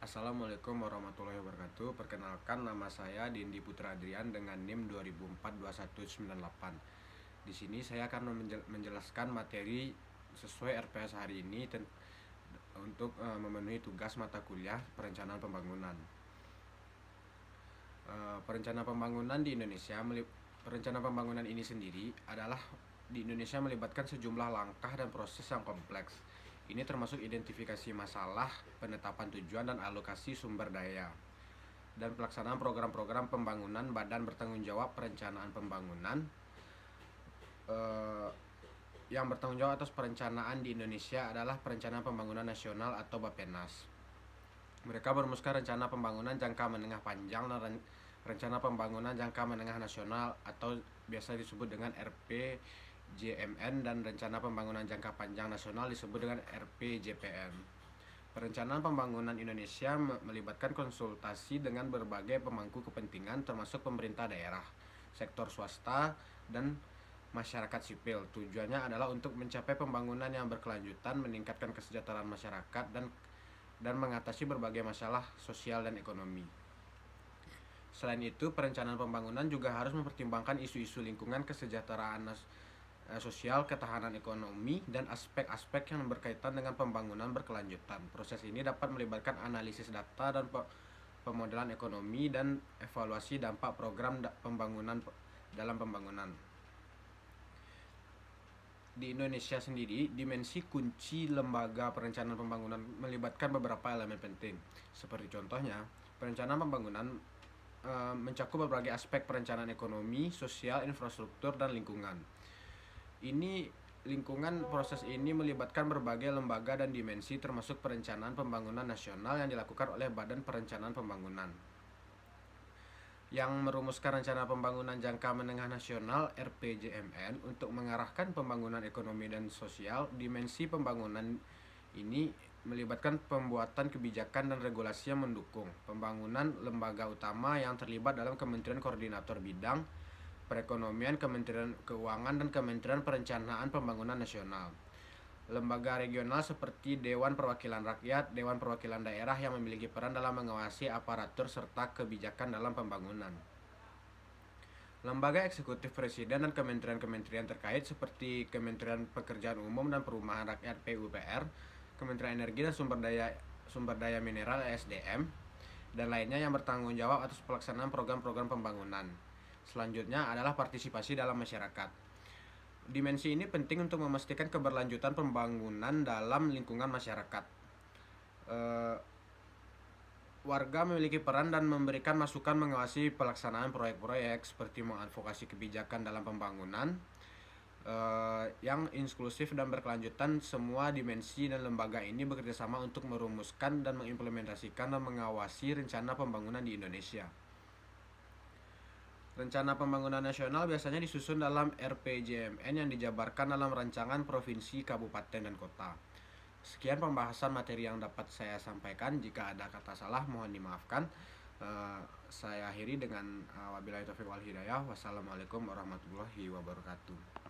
Assalamualaikum warahmatullahi wabarakatuh. Perkenalkan, nama saya Dindi Putra Adrian dengan NIM 20042198. Di sini saya akan menjelaskan materi sesuai RPS hari ini untuk memenuhi tugas mata kuliah perencanaan pembangunan. Perencanaan pembangunan di Indonesia, perencanaan pembangunan ini sendiri adalah di Indonesia melibatkan sejumlah langkah dan proses yang kompleks. Ini termasuk identifikasi masalah, penetapan tujuan dan alokasi sumber daya, dan pelaksanaan program-program pembangunan. Badan bertanggung jawab perencanaan pembangunan yang bertanggung jawab atas perencanaan di Indonesia adalah Perencanaan Pembangunan Nasional atau Bappenas. Mereka merumuskan rencana pembangunan jangka menengah panjang dan rencana pembangunan jangka menengah nasional atau biasa disebut dengan RPJMN, dan rencana pembangunan jangka panjang nasional disebut dengan RPJPN. Perencanaan pembangunan Indonesia melibatkan konsultasi dengan berbagai pemangku kepentingan termasuk pemerintah daerah, sektor swasta, dan masyarakat sipil. Tujuannya adalah untuk mencapai pembangunan yang berkelanjutan, meningkatkan kesejahteraan masyarakat, dan mengatasi berbagai masalah sosial dan ekonomi. Selain itu, perencanaan pembangunan juga harus mempertimbangkan isu-isu lingkungan, kesejahteraan sosial, ketahanan ekonomi, dan aspek-aspek yang berkaitan dengan pembangunan berkelanjutan. Proses ini dapat melibatkan analisis data dan pemodelan ekonomi dan evaluasi dampak program pembangunan dalam pembangunan. Di Indonesia sendiri, dimensi kunci lembaga perencanaan pembangunan melibatkan beberapa elemen penting. Seperti contohnya, perencanaan pembangunan mencakup berbagai aspek perencanaan ekonomi, sosial, infrastruktur, dan lingkungan. Proses ini melibatkan berbagai lembaga dan dimensi termasuk perencanaan pembangunan nasional yang dilakukan oleh Badan Perencanaan Pembangunan yang merumuskan rencana pembangunan jangka menengah nasional RPJMN untuk mengarahkan pembangunan ekonomi dan sosial. Dimensi pembangunan ini melibatkan pembuatan kebijakan dan regulasi yang mendukung pembangunan. Lembaga utama yang terlibat dalam Kementerian Koordinator Bidang Perekonomian, Kementerian Keuangan, dan Kementerian Perencanaan Pembangunan Nasional. Lembaga regional seperti Dewan Perwakilan Rakyat, Dewan Perwakilan Daerah yang memiliki peran dalam mengawasi aparatur serta kebijakan dalam pembangunan. Lembaga eksekutif presiden dan kementerian-kementerian terkait seperti Kementerian Pekerjaan Umum dan Perumahan Rakyat PUPR, Kementerian Energi dan Sumber Daya Mineral ESDM, dan lainnya yang bertanggung jawab atas pelaksanaan program-program pembangunan. Selanjutnya adalah partisipasi dalam masyarakat. Dimensi ini penting untuk memastikan keberlanjutan pembangunan dalam lingkungan masyarakat. Warga memiliki peran dan memberikan masukan mengawasi pelaksanaan proyek-proyek seperti mengadvokasi kebijakan dalam pembangunan yang inklusif dan berkelanjutan. Semua dimensi dan lembaga ini bekerjasama untuk merumuskan dan mengimplementasikan dan mengawasi rencana pembangunan di Indonesia. Rencana pembangunan nasional biasanya disusun dalam RPJMN yang dijabarkan dalam rancangan provinsi, kabupaten, dan kota. Sekian pembahasan materi yang dapat saya sampaikan. Jika ada kata salah, mohon dimaafkan. Saya akhiri dengan wabillahi taufiq wal hidayah. Wassalamualaikum warahmatullahi wabarakatuh.